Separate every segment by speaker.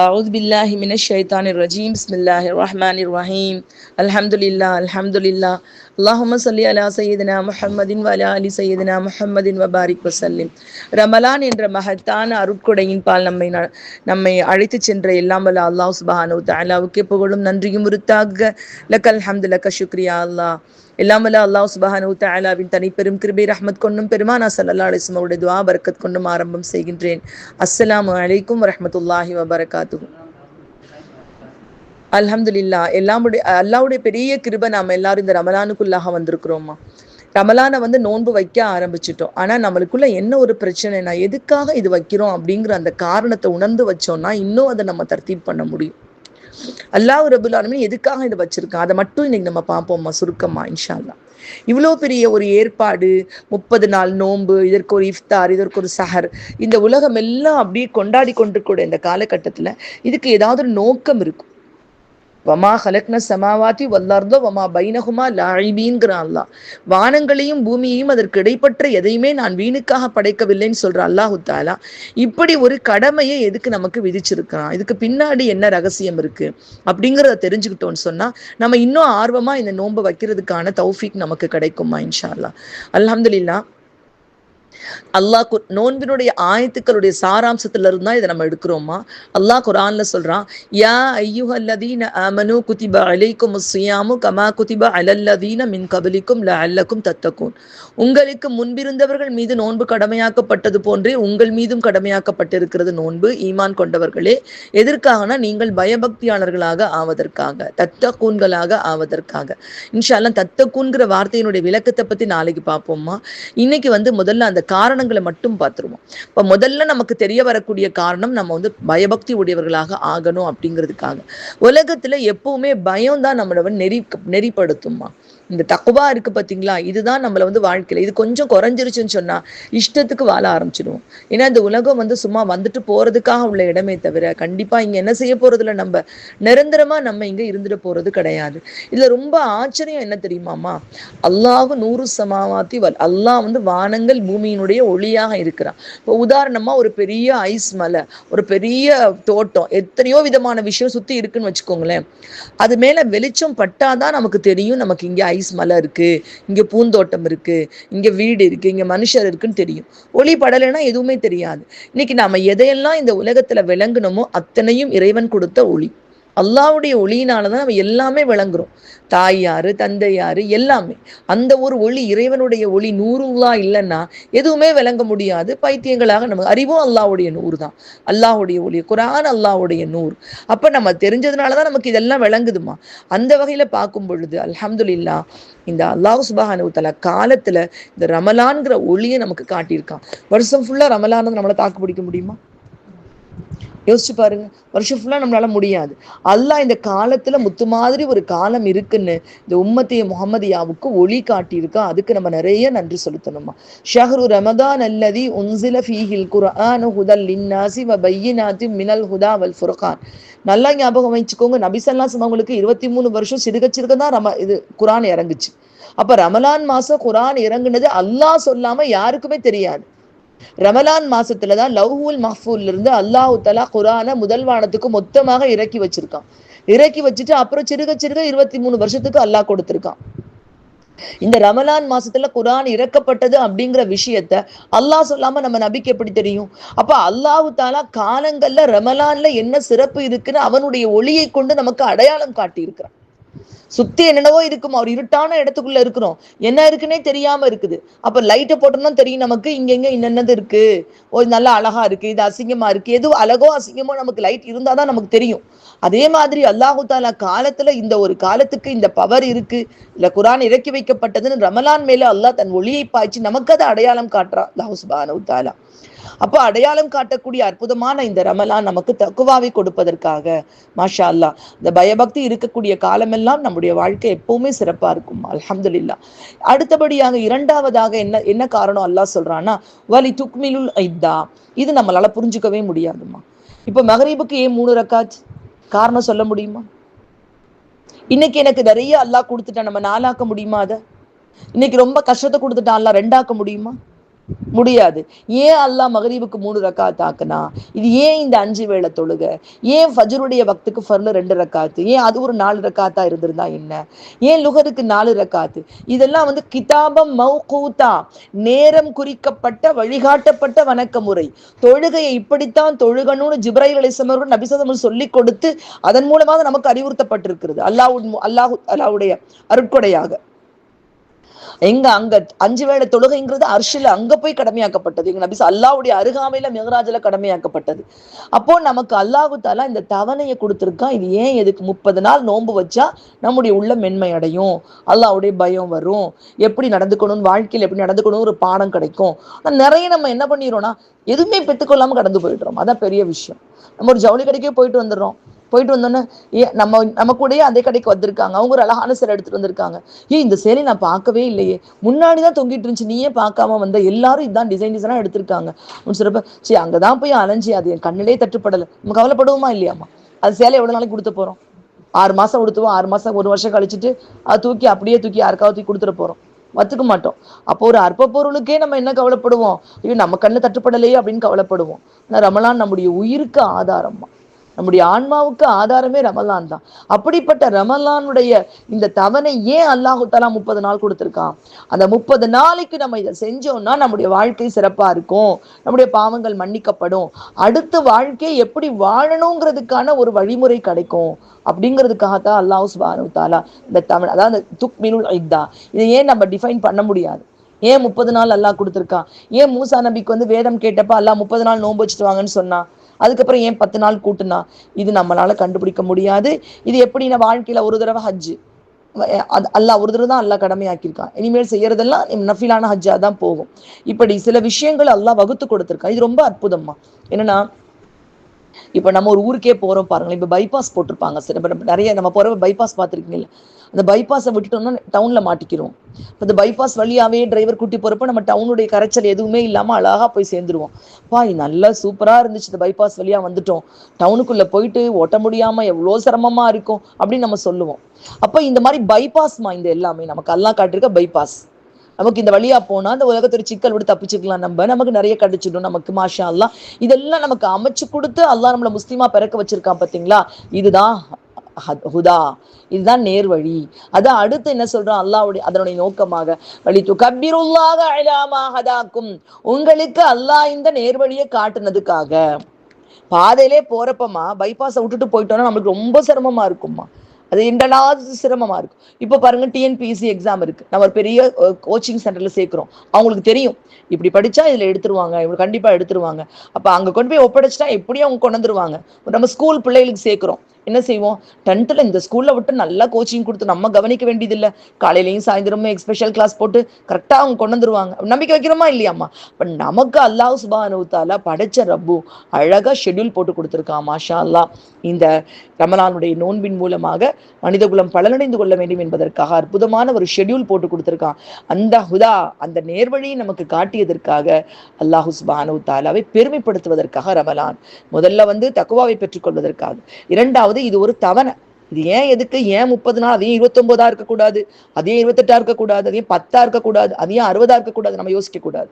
Speaker 1: أعوذ بالله من الشيطان الرجيم بسم الله الرحمن الرحيم الحمد لله اللهم صل على سيدنا محمد وعلى آل سيدنا محمد وبارك وسلم. ரமலான் என்ற மகத்தான அருட்கொடையின் பால் நம்மை அழைத்து சென்ற எல்லாம் வல்ல அல்லாஹ் சுப்ஹானஹு வ தஆலாவுக்கு புகழும் நன்றியும் உரித்தாக. லக்கல் ஹம்து லக்க ஷுக்ரியா அல்லாஹ். எல்லாம் வல்ல அல்லாஹ் சுப்ஹானஹு வ தஆலாவின் தனிப்பெரும் கிருபை ரஹ்மத் கொண்டும் பெருமானா ஸல்லல்லாஹு அலைஹி வஸல்லம் அவருடைய துஆ பரக்கத் கொண்டும் ஆரம்பம் செய்கின்றேன். அஸ்ஸலாமு அலைக்கும் வரஹ்மத்துல்லாஹி வபரகாத்துஹு. அல்ஹம்துலில்லாஹ். அல்லாஹ்வுடைய பெரிய கிருபை நாம எல்லாரும் இந்த ரமலானுக்குள்ளாக வந்திருக்கிறோமா. ரமலானை நோன்பு வைக்க ஆரம்பிச்சிட்டோம். ஆனா நம்மளுக்குள்ள என்ன ஒரு பிரச்சனைனா, எதுக்காக இது வைக்கிறோம் அப்படிங்கிற அந்த காரணத்தை உணர்ந்து வச்சோம்னா இன்னும் அதை நம்ம தர்த்தீப் பண்ண முடியும். அல்லாஹ் ரப்புல் ஆலமீன் எதுக்காக இதை வச்சிருக்கான் அதை மட்டும் இன்னைக்கு நம்ம பார்ப்போம்மா சுருக்கமா இன்ஷா அல்லாஹ். இவ்வளோ பெரிய ஒரு ஏற்பாடு, 30 நாள் நோன்பு, இதற்கு ஒரு இஃப்தார், இதற்கு ஒரு சஹர், இந்த உலகம் எல்லாம் அப்படியே கொண்டாடி கொண்டிருக்கூடிய இந்த காலகட்டத்துல இதுக்கு ஏதாவது ஒரு நோக்கம் இருக்கும். வமா ஹலக்ன சமாவாத்தி வல்லார்தோ வமா பைனகுமா லாயிபீன்கிறான் அல்லாஹ். வானங்களையும் பூமியையும் அதற்கு இடைப்பட்ட எதையுமே நான் வீணுக்காக படைக்கவில்லைன்னு சொல்ற அல்லாஹு தாலா இப்படி ஒரு கடமையை எதுக்கு நமக்கு விதிச்சிருக்கிறான், இதுக்கு பின்னாடி என்ன ரகசியம் இருக்கு அப்படிங்கிறத தெரிஞ்சுக்கிட்டோம்னு சொன்னா நம்ம இன்னும் ஆர்வமா இந்த நோன்பு வைக்கிறதுக்கான தௌஃபீக் நமக்கு கிடைக்குமா இன்ஷா அல்லாஹ். அல்ஹம்துலில்லாஹ். அல்லாஹ் நோன்பினுடைய ஆயத்துக்களுடைய சாராம்சத்துல இருந்தா இதை நம்ம எடுக்கிறோமா. அல்லாஹ் குர்ஆன்ல சொல்றான், யா அய்யுஹல்லதீன ஆமனூ குதிப அலைக்குமுஸ் ஸியாமு கமா குதிப அலல்லதீன மின் கப்லிக்கும் லஅல்லக்கும் தத்தகூன். உங்களுக்கு முன்பிருந்தவர்கள் மீது நோன்பு கடமையாக்கப்பட்டது போன்றே உங்கள் மீதும் கடமையாக்கப்பட்டிருக்கிறது நோன்பு, ஈமான் கொண்டவர்களே. எதற்காகனா நீங்கள் பயபக்தியாளர்களாக ஆவதற்காக, தத்தகூன்களாக ஆவதற்காக. இன்ஷா அல்லாஹ் தத்தகூன்கிற வார்த்தையினுடைய விளக்கத்தை பத்தி நாளைக்கு பார்ப்போம்மா. இன்னைக்கு முதல்ல அந்த காரணங்களை மட்டும் பார்த்துருவோம். இப்போ முதல்ல நமக்கு தெரிய வரக்கூடிய காரணம், நம்ம பயபக்தி உடையவர்களாக ஆகணும் அப்படிங்கிறதுக்காக. உலகத்துல எப்பவுமே பயம் தான் நம்மளை நெறிப்படுத்துமா. இந்த தக்குவா இருக்கு பார்த்தீங்களா, இதுதான் நம்மளை வாழ்க்கையில இது கொஞ்சம் குறைஞ்சிருச்சுன்னு சொன்னா இஷ்டத்துக்கு வாழ ஆரம்பிச்சிடுவோம். ஏன்னா இந்த உலகம் சும்மா வந்துட்டு போறதுக்காக உள்ள இடமே தவிர கண்டிப்பா இங்க என்ன செய்ய போறதுல நம்ம நிரந்தரமா நம்ம இங்க இருந்துட்டு போறது கிடையாது. இதுல ரொம்ப ஆச்சரியம் என்ன தெரியுமாமா, அல்லாஹு நூறு சமாவாத்தி வல், அல்லாஹ் வானங்கள் பூமியினுடைய ஒளியாக இருக்கிறான். இப்போ உதாரணமா ஒரு பெரிய ஐஸ் மலை, ஒரு பெரிய தோட்டம், எத்தனையோ விதமான விஷயம் சுத்தி இருக்குன்னு வச்சுக்கோங்களேன். அது மேல வெளிச்சம் பட்டாதான் நமக்கு தெரியும் நமக்கு இங்க ஐஸ் மலை இருக்கு, இங்க பூந்தோட்டம் இருக்கு, இங்க வீடு இருக்கு, இங்க மனுஷர் இருக்குன்னு தெரியும். ஒளி படலைன்னா எதுவுமே தெரியாது. இன்னைக்கு நாம எதையெல்லாம் இந்த உலகத்துல விளங்கணுமோ அத்தனையும் இறைவன் கொடுத்த ஒளி. அல்லாஹ்வுடைய ஒளியினாலதான் நம்ம எல்லாமே விளங்குறோம். தாய் யாரு, தந்தை யாரு, எல்லாமே அந்த ஒரு ஒளி, இறைவனுடைய ஒளி நூறுல்லா இல்லைன்னா எதுவுமே விளங்க முடியாது. பைத்தியங்களாக நம்ம அறிவும் அல்லாஹ்வுடைய நூறு தான், அல்லாஹ்வுடைய ஒளி, குர்ஆன் அல்லாஹ்வுடைய நூறு. அப்ப நம்ம தெரிஞ்சதுனாலதான் நமக்கு இதெல்லாம் விளங்குதுமா. அந்த வகையில பார்க்கும் பொழுது அல்ஹம்துலில்லாஹ், இந்த அல்லாஹ் சுப்ஹானஹு வ தஆலா காலத்துல இந்த ரமலான்கிற ஒளியை நமக்கு காட்டியிருக்கான். வருஷம் ஃபுல்லா ரமலான் நம்மளை தாக்கு பிடிக்க முடியுமா? யோசிச்சு பாருங்க. வருஷம் ஃபுல்லா நம்மளால முடியாது. அல்லாஹ் இந்த காலத்துல முத்து மாதிரி ஒரு காலம் இருக்குன்னு இந்த உம்மத்திய முஹம்மதியாவுக்கு ஒளி காட்டியிருக்கா. அதுக்கு நம்ம நிறைய நன்றி செலுத்தணுமா. ஷஹ்ரு ரமதான் அல்லதி உன்சில ஃபீஹில் குர்ஆனு ஹுதல் லின்னாசி வ பையினாத்தி மினல் ஹுதா வல் ஃபுர்கான். நல்லா ஞாபகம் வச்சுக்கோங்க, நபி ஸல்லல்லாஹு அலைஹி வஸல்லம் அவங்களுக்கு 23 வருஷம் சிறுக தான் இது குர்ஆன் இறங்குச்சு. அப்ப ரமலான் மாசம் குர்ஆன் இறங்குனது அல்லாஹ் சொல்லாம யாருக்குமே தெரியாது. ரமலான் மாசத்துலதான் லவ்ஹுல் மஹ்ஃபூல்ல இருந்து அல்லாஹு தஆலா குர்ஆனை முதல் வானத்துக்கு மொத்தமாக இறக்கி வச்சிருக்கான். இறக்கி வச்சுட்டு அப்புறம் சிறுக 23 வருஷத்துக்கு அல்லாஹ் கொடுத்திருக்கான். இந்த ரமலான் மாசத்துல குர்ஆன் இறக்கப்பட்டது அப்படிங்கிற விஷயத்த அல்லாஹ் சொல்லாம நம்ம நபிக்கு எப்படி தெரியும்? அப்ப அல்லாஹு தஆலா காலங்கள்ல ரமலான்ல என்ன சிறப்பு இருக்குன்னு அவனுடைய ஒளியை கொண்டு நமக்கு அடையாளம் காட்டி இருக்கிறான். சுத்தி என்னென்னவோ இருக்குமா, ஒரு இருட்டான இடத்துக்குள்ள இருக்கிறோம், என்ன இருக்குன்னே தெரியாம இருக்குது. அப்ப லைட்டை போட்டோம்னா தெரியும் நமக்கு இங்க என்னென்னது இருக்கு, ஒரு நல்ல அழகா இருக்கு, இது அசிங்கமா இருக்கு, எது அழகோ அசிங்கமோ நமக்கு லைட் இருந்தாதான் நமக்கு தெரியும். அதே மாதிரி அல்லாஹு தாலா காலத்துல இந்த ஒரு காலத்துக்கு இந்த பவர் இருக்கு, இல்ல குர்ஆன் இறக்கி வைக்கப்பட்டதுன்னு ரமலான் மேல அல்லாஹ் தன் ஒளியை பாய்ச்சி நமக்கு அதை அடையாளம் காட்டுறான் அல்லாஹ் சுப்ஹானஹு தஆலா. அப்போ அடையாளம் காட்டக்கூடிய அற்புதமான இந்த ரமலான் நமக்கு தக்குவாவை கொடுப்பதற்காக மாஷா அல்லாஹ் இந்த பயபக்தி இருக்கக்கூடிய காலமெல்லாம் நம்முடைய வாழ்க்கை எப்பவுமே சிறப்பா இருக்கும் அல்ஹம்துலில்லாஹ். அடுத்தபடியாக இரண்டாவதாக என்ன காரணம் அல்லாஹ் சொல்றான்னா, வலி துக்மிலுல் ஐத்தா. இது நம்மளால புரிஞ்சுக்கவே முடியாதுமா. இப்ப மகரிபுக்கு ஏன் 3 ரக்காத்? காரணம் சொல்ல முடியுமா? இன்னைக்கு எனக்கு நிறைய அல்லாஹ் கொடுத்துட்டா நம்ம 4 ஆக்க முடியுமா? அதை இன்னைக்கு ரொம்ப கஷ்டத்தை கொடுத்துட்டா அல்லாஹ் 2 ஆக்க முடியுமா? முடியாது. ஏன் அல்லாஹ் மகரீபுக்கு 3 ரக்காத் ஆக்குனா? இது ஏன் இந்த 5 வேளை தொழுக? ஏன் ஃபஜ்ருடைய வக்துக்கு ஃபர்ல 2 ரக்காத்து? ஏன் அது ஒரு 4 ரக்காத்தா இருந்திருந்தா என்ன? ஏன் லுஹருக்கு 4 ரக்காத்து? இதெல்லாம் வந்து கிதாபம் மௌகூத்தா, நேரம் குறிக்கப்பட்ட வழிகாட்டப்பட்ட வணக்க முறை. தொழுகையை இப்படித்தான் தொழுகணும்னு ஜிப்ராயில் அலைஹிஸ்ஸலாம் அவர்கள் நபி ஸல்லல்லாஹு அலைஹி வஸல்லம் சொல்லிக் கொடுத்து அதன் மூலமாக நமக்கு அறிவுறுத்தப்பட்டிருக்கிறது. அல்லாஹ்வுடைய அருட்கொடையாக. எங்க அங்க 5 வேளை தொழுகைங்கிறது அர்ஷில அங்க போய் கடமையாக்கப்பட்டது. எங்க நபி அல்லாஹ்வுடைய அருகாமையில மிஹ்ராஜ்ல கடமையாக்கப்பட்டது. அப்போ நமக்கு அல்லாஹ் தஆலா இந்த தவணையை கொடுத்திருக்கான். இது ஏன் எதுக்கு 30 நாள் நோன்பு வச்சா நம்முடைய உள்ள மென்மை அடையும், அல்லாஹ்வுடைய பயம் வரும், எப்படி நடந்துக்கணும், வாழ்க்கையில் எப்படி நடந்துக்கணும் ஒரு பாடம் கிடைக்கும். நிறைய நம்ம என்ன பண்ணிடுறோம்னா எதுவுமே பெற்றுக்கொள்ளாம கடந்து போயிடுறோம். அதான் பெரிய விஷயம். நம்ம ஒரு ஜவுளி கடைக்கே போயிட்டு வந்துடுறோம். போயிட்டு வந்தோன்னே நம்ம கூடயே அதே கடைக்கு வந்திருக்காங்க, அவங்க ஒரு அழகான சேலை எடுத்துட்டு வந்திருக்காங்க. இந்த சேலை நான் பார்க்கவே இல்லையே, முன்னாடிதான் தொங்கிட்டு இருந்துச்சு, நீயே பார்க்காம வந்த, எல்லாரும் இதுதான் டிசைனா எடுத்திருக்காங்க சொல்றப்ப சரி அங்கதான் போய் அலைஞ்சி அது என் கண்ணிலே தட்டுப்படலை. நம்ம கவலைப்படுவோமா இல்லையாமா? அது சேலை எவ்வளவு நாளைக்கு கொடுத்து போறோம்? 6 மாசம் கொடுத்துவோம், 6 மாசம் 1 வருஷம் கழிச்சுட்டு அது அப்படியே தூக்கி யாருக்காவது தூக்கி கொடுத்துட போறோம், வத்துக்க மாட்டோம். அப்போ ஒரு அற்ப பொருளுக்கே நம்ம என்ன கவலைப்படுவோம்? ஐயோ நம்ம கண்ணு தட்டுப்படலையே அப்படின்னு கவலைப்படுவோம். ஆனா ரமலான் நம்முடைய உயிருக்கு ஆதாரமா, நம்முடைய ஆன்மாவுக்கு ஆதாரமே ரமலான் தான். அப்படிப்பட்ட ரமலானுடைய இந்த தவணை ஏன் அல்லாஹு தஆலா 30 நாள் கொடுத்திருக்கான்? அந்த 30 நாளைக்கு நம்ம இதை செஞ்சோம்னா நம்முடைய வாழ்க்கை சிறப்பா இருக்கும், நம்முடைய பாவங்கள் மன்னிக்கப்படும், அடுத்த வாழ்க்கையை எப்படி வாழணுங்கிறதுக்கான ஒரு வழிமுறை கிடைக்கும். அப்படிங்கிறதுக்காகத்தான் அல்லாஹ் சுப்ஹானஹு வ தஆலா இந்த தவணை, அதாவது துக்மிலுல் இத்தா, இதை ஏன் நம்ம டிஃபைன் பண்ண முடியாது? ஏன் 30 நாள் அல்லாஹ் கொடுத்திருக்கான்? ஏன் மூசா நபிக்கு வந்து வேதம் கேட்டப்ப அல்லாஹ் 30 நாள் நோன்பு வச்சுட்டு வாங்கன்னு சொன்னா? அதுக்கப்புறம் ஏன் 10 நாள் கூட்டுனா? இது நம்மளால கண்டுபிடிக்க முடியாது. இது எப்படின்னா வாழ்க்கையில ஒரு தடவை ஹஜ்ஜு, அல்லாஹ் ஒரு தடவை தான் அல்லாஹ் கடமையாக்கியிருக்கான். இனிமேல் செய்யறதெல்லாம் நஃபிலான ஹஜ்ஜா தான் போகும். இப்படி சில விஷயங்கள் அல்லாஹ் வகுத்து கொடுத்திருக்கான். இது ரொம்ப அற்புதமா. என்னன்னா இப்ப நம்ம ஒரு ஊருக்கே போறோம் பாருங்களேன், இப்ப பைபாஸ் போட்டிருப்பாங்க, நிறைய நம்ம போற பைபாஸ் பார்த்துருக்கீங்கல்ல, அந்த பைபாஸை விட்டுட்டோம்னா டவுன்ல மாட்டிக்கிறோம். இந்த பைபாஸ் வழியாவே டிரைவர் கூட்டி போறப்ப நம்ம டவுனுடைய கரைச்சல் எதுவுமே இல்லாம அழகா போய் சேர்ந்துருவோம். நல்லா சூப்பரா இருந்துச்சு, இந்த பைபாஸ் வழியா வந்துட்டோம், டவுனுக்குள்ள போயிட்டு ஓட்ட முடியாம எவ்வளவு சிரமமா இருக்கும் அப்படின்னு நம்ம சொல்லுவோம். அப்ப இந்த மாதிரி பைபாஸ்மா, இந்த எல்லாமே நமக்கு அல்லாஹ் காட்டிருக்க பைபாஸ். நமக்கு இந்த வழியா போனா அந்த உலகத்தோட சிக்கல் விட்டு தப்பிச்சுக்கலாம், நமக்கு நிறைய கிடைச்சிடும், நமக்கு மாஷா அல்லாஹ் இதெல்லாம் நமக்கு அமைச்சு கொடுத்து அல்லாஹ் நம்மள முஸ்லிமா பிறக்க வச்சிருக்கான். பாத்தீங்களா? இதுதான் ஹுதா, இதுதான் நேர்வழி. அதான் அடுத்து என்ன சொல்றான் அல்லாஹ்வுடைய அதனுடைய நோக்கமாக, வலித்து கப்பிருல்லாஹ அலா மா ஹதாக்கும், உங்களுக்கு அல்லாஹ் இந்த நேர்வழியை காட்டுனதுக்காக. பாதையிலே போறப்பமா பைபாஸை விட்டுட்டு போயிட்டோம்னா நம்மளுக்கு ரொம்ப சிரமமா இருக்குமா, அது என்னடாவது சிரமமா இருக்கும். இப்போ பாருங்க, டிஎன்பிஎஸ்சி எக்ஸாம் இருக்கு, நம்ம ஒரு பெரிய கோச்சிங் சென்டர்ல சேர்க்கிறோம். அவங்களுக்கு தெரியும் இப்படி படிச்சா இதுல எடுத்துருவாங்க, இவங்க கண்டிப்பா எடுத்துருவாங்க. அப்ப அங்க கொண்டு போய் ஒப்படைச்சிட்டா எப்படியும் அவங்க கொண்டு வந்துருவாங்க. நம்ம ஸ்கூல் பிள்ளைகளுக்கு சேர்க்கிறோம், என்ன செய்வோம்? 10th இந்த ஸ்கூல்ல விட்டு நல்லா கோச்சிங் கொடுத்து நம்ம கவனிக்க வேண்டியது இல்லை, காலையிலையும் சாயந்தரமும் ஸ்பெஷல் கிளாஸ் போட்டு கரெக்டா அவங்க கொண்டு வந்துருவாங்க. நம்பிக்கை வைக்கிறோமா இல்லையாம்மா? இப்ப நமக்கு அல்லாஹ் சுப்ஹானஹு வ தஆலா படைச்ச ரப்பு அழகா ஷெட்யூல் போட்டு கொடுத்துருக்கான். மாஷா அல்லாஹ் இந்த ரமலானுடைய நோன்பின் மூலமாக மனிதகுலம் பலனடைந்து கொள்ள வேண்டும் என்பதற்காக அற்புதமான ஒரு ஷெட்யூல் போட்டு கொடுத்திருக்கான். அந்த ஹுதா, அந்த நேர்வழியை நமக்கு காட்டியதற்காக அல்லாஹ் சுப்ஹானஹு வ தஆலாவை பெருமைப்படுத்துவதற்காக ரமலான். முதல்ல வந்து தக்வாவை பெற்றுக்கொள்வதற்காக, இரண்டாவது இது ஒரு தவணை. இது ஏன் எதுக்கு? ஏன் 30 நாள்? அதையும் 29 இருக்கக்கூடாது, அதையும் 28 இருக்கக்கூடாது, அதையும் 10 இருக்கக்கூடாது, அதையும் 60 இருக்கக்கூடாது, நம்ம யோசிக்க கூடாது.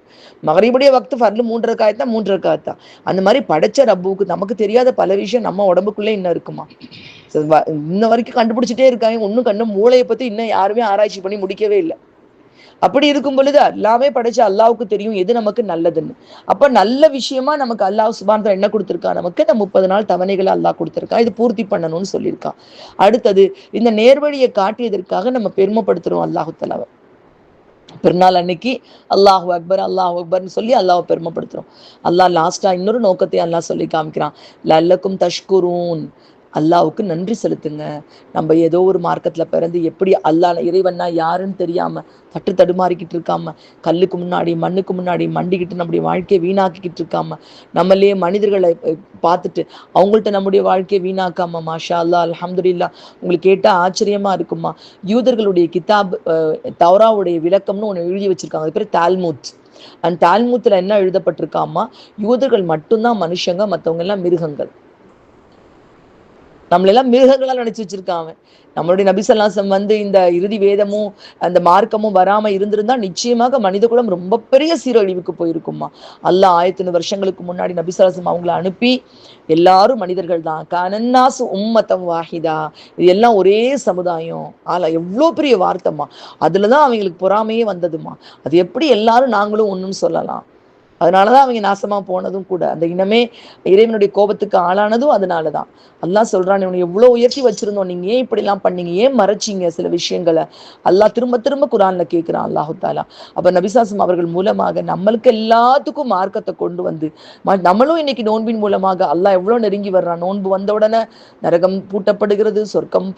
Speaker 1: மகரிபுடைய வக்து ஃபர்லு 3 ரக்காத் தான், 3 ரக்காத் தான். அந்த மாதிரி படைச்ச ரப்புக்கு நமக்கு தெரியாத பல விஷயம் நம்ம உடம்புக்குள்ளே இன்னும் இருக்குமா, இன்ன வரைக்கும் கண்டுபிடிச்சிட்டே இருக்காங்க. ஒன்னும் கண்ணு மூளையை பத்தி இன்னும் யாருமே ஆராய்ச்சி பண்ணி முடிக்கவே இல்லை. அப்படி இருக்கும் பொழுது எல்லாமே படைச்ச அல்லாவுக்கு தெரியும் எது நமக்கு நல்லதுன்னு. அப்ப நல்ல விஷயமா நமக்கு அல்லாஹ் சுப்ஹானஹு என்ன கொடுத்திருக்கான்? நமக்கு இந்த 30 நாள் தவணைகளை அல்லாஹ் கொடுத்திருக்கான், இது பூர்த்தி பண்ணணும்னு சொல்லியிருக்கான். அடுத்தது இந்த நேர்வழியை காட்டியதற்காக நம்ம பெருமைப்படுத்துறோம் அல்லாஹு தஆலாவை. பெருநாள் அன்னைக்கு அல்லாஹு அக்பர் அல்லாஹு அக்பர்னு சொல்லி அல்லாஹ் பெருமைப்படுத்துறோம். அல்லாஹ் லாஸ்டா இன்னொரு நோக்கத்தை அல்லாஹ் சொல்லி காமிக்கிறான், லல்லக்கும் தஷ்குரூன், அல்லாவுக்கு நன்றி செலுத்துங்க. நம்ம ஏதோ ஒரு மார்க்கத்துல பிறந்து எப்படி அல்லாஹ் இறைவன்னா யாருன்னு தெரியாம தட்டு தடுமாறிக்கிட்டு இருக்காம, கல்லுக்கு முன்னாடி மண்ணுக்கு முன்னாடி மண்டிக்கிட்டு நம்முடைய வாழ்க்கையை வீணாக்கிக்கிட்டு இருக்காம, நம்மளே மனிதர்களை பார்த்துட்டு அவங்கள்ட்ட நம்முடைய வாழ்க்கையை வீணாக்காம, மாஷா அல்லாஹ் அல்ஹம்துலில்லாஹ். உங்களுக்கு கேட்டா ஆச்சரியமா இருக்குமா, யூதர்களுடைய கிதாப் தௌராவுடைய விளக்கம்னு ஒன்று எழுதி வச்சிருக்காங்க, அது பேர் தால்மூத். அந்த தால்மூத்துல என்ன எழுதப்பட்டிருக்காமா, யூதர்கள் மட்டும்தான் மனுஷங்க, மற்றவங்க எல்லாம் மிருகங்கள். நம்மளெல்லாம் மிருகங்களால் நினைச்சு வச்சிருக்கான் அவன். நம்மளுடைய நபிசல்லாசம் வந்து இந்த இறுதி வேதமும் அந்த மார்க்கமும் வராம இருந்திருந்தா நிச்சயமாக மனித குலம் ரொம்ப பெரிய சீரழிவுக்கு போயிருக்குமா. அல்லாஹ் 1000 வருஷங்களுக்கு முன்னாடி நபிசல்லாசம் அவங்களை அனுப்பி எல்லாரும் மனிதர்கள் தான், கனன்னாசு உம்மத்தம் வாஹிதா, இது எல்லாம் ஒரே சமுதாயம். எவ்வளோ பெரிய வார்த்தைமா. அதுலதான் அவங்களுக்கு பொறாமையே வந்ததுமா. அது எப்படி எல்லாரும் நாங்களும் ஒண்ணுன்னு சொல்லலாம். அதனாலதான் அவங்க நாசமா போனதும் கூட. அந்த இனமே இறைவனுடைய கோபத்துக்கு ஆளானதும் அதனாலதான். அல்லாஹ் சொல்றான், இவனை எவ்வளவு உயர்த்தி வச்சிருந்தோம், நீங்க ஏன் இப்படி எல்லாம் பண்ணீங்க, ஏன் மறைச்சிங்க சில விஷயங்களை. அல்லாஹ் திரும்ப திரும்ப குரான்ல கேட்கிறான் அல்லாஹு தாலா. அப்ப நபிசாசம் அவர்கள் மூலமாக நம்மளுக்கு எல்லாத்துக்கும் மார்க்கத்தை கொண்டு வந்து நம்மளும் இன்னைக்கு நோன்பின் மூலமாக அல்லாஹ் எவ்வளவு நெருங்கி வர்றான். நோன்பு வந்த உடனே நரகம் பூட்டப்படுகிறது, சொர்க்கம்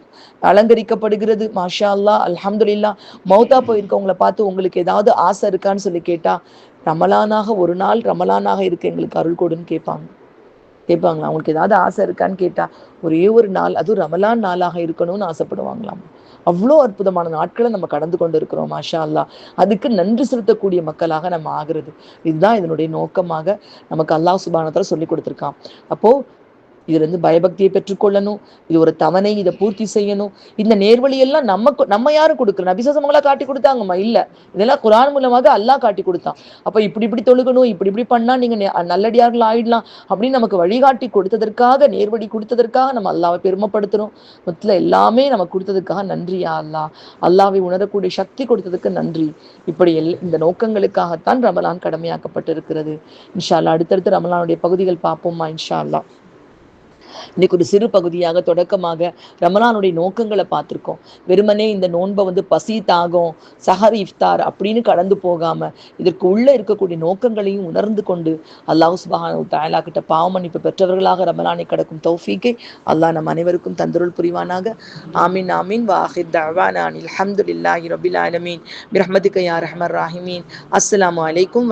Speaker 1: அலங்கரிக்கப்படுகிறது. மாஷா அல்லாஹ், அல்ஹம்துலில்லாஹ். மௌத்தா போயிருக்கவங்களை பார்த்து உங்களுக்கு ஏதாவது ஆசை இருக்கான்னு சொல்லி கேட்டா, ரமலானாக ஒரு நாள் ரமலானாக இருக்க எங்களுக்கு அருள் கொடுன்னு கேட்பாங்களா. அவங்களுக்கு ஏதாவது ஆசை இருக்கான்னு கேட்டா, ஒரே ஒரு நாள், அதுவும் ரமலான் நாளாக இருக்கணும்னு ஆசைப்படுவாங்களாம். அவ்வளோ அற்புதமான நாட்களை நம்ம கடந்து கொண்டு இருக்கிறோம் மாஷா அல்லாஹ். அதுக்கு நன்றி செலுத்தக்கூடிய மக்களாக நம்ம ஆகிறது. இதுதான் இதனுடைய நோக்கமாக நமக்கு அல்லாஹ் சுப்ஹானஹு வ தஆலா சொல்லி கொடுத்துருக்கான். அப்போ இதுல இருந்து பயபக்தியை பெற்றுக்கொள்ளணும். இது ஒரு தவணை, இதை பூர்த்தி செய்யணும். இந்த நேர்வழியெல்லாம் நம்ம யாரும் கொடுக்கல, நபிசமங்களா காட்டி கொடுத்தாங்கம்மா இல்ல. இதெல்லாம் குரான் மூலமாக அல்லாஹ் காட்டி கொடுத்தான். அப்ப இப்படி இப்படி தொழுகணும், இப்படி இப்படி பண்ணா நீங்க நல்லடியார்கள் ஆயிடலாம் அப்படின்னு நமக்கு வழிகாட்டி கொடுத்ததற்காக, நேர்வழி கொடுத்ததற்காக நம்ம அல்லாவை பெருமைப்படுத்துறோம். மொத்தத்துல எல்லாமே நமக்கு கொடுத்ததுக்காக நன்றியா அல்லாஹ். அல்லாவை உணரக்கூடிய சக்தி கொடுத்ததுக்கு நன்றி. இப்படி இந்த நோக்கங்களுக்காகத்தான் ரமலான் கடமையாக்கப்பட்டு இருக்கிறது. இன்ஷா அல்லாஹ் அடுத்தடுத்து ரமலானுடைய பகுதிகள் பார்ப்போம்மா இன்ஷா அல்லாஹ். இன்னைக்கு ஒரு சிறு பகுதியாக தொடக்கமாக ரமலானுடைய நோக்கங்களை பார்த்துருக்கோம். வெறுமனே இந்த நோன்பை வந்து பசி, தாகம், சஹர், இஃப்தார் அப்படின்னு கடந்து போகாம இதற்கு உள்ள இருக்கக்கூடிய நோக்கங்களையும் உணர்ந்து கொண்டு அல்லாஹ் சுப்ஹானஹு வ தஆலா கிட்ட பாவ மன்னிப்பு பெற்றவர்களாக ரமலானை கடக்கும் தௌஃபீக்கை அல்லாஹ் நம் அனைவருக்கும் தந்தருள் புரிவானாக. ஆமீன் ஆமீன். வாஹிர் தஅவானா அல்ஹம்துலில்லாஹி ரப்பில் ஆலமீன். பிரஹ்மதிக யா ரஹ்மர் ராஹிமீன். அஸ்ஸலாமு அலைக்கும்.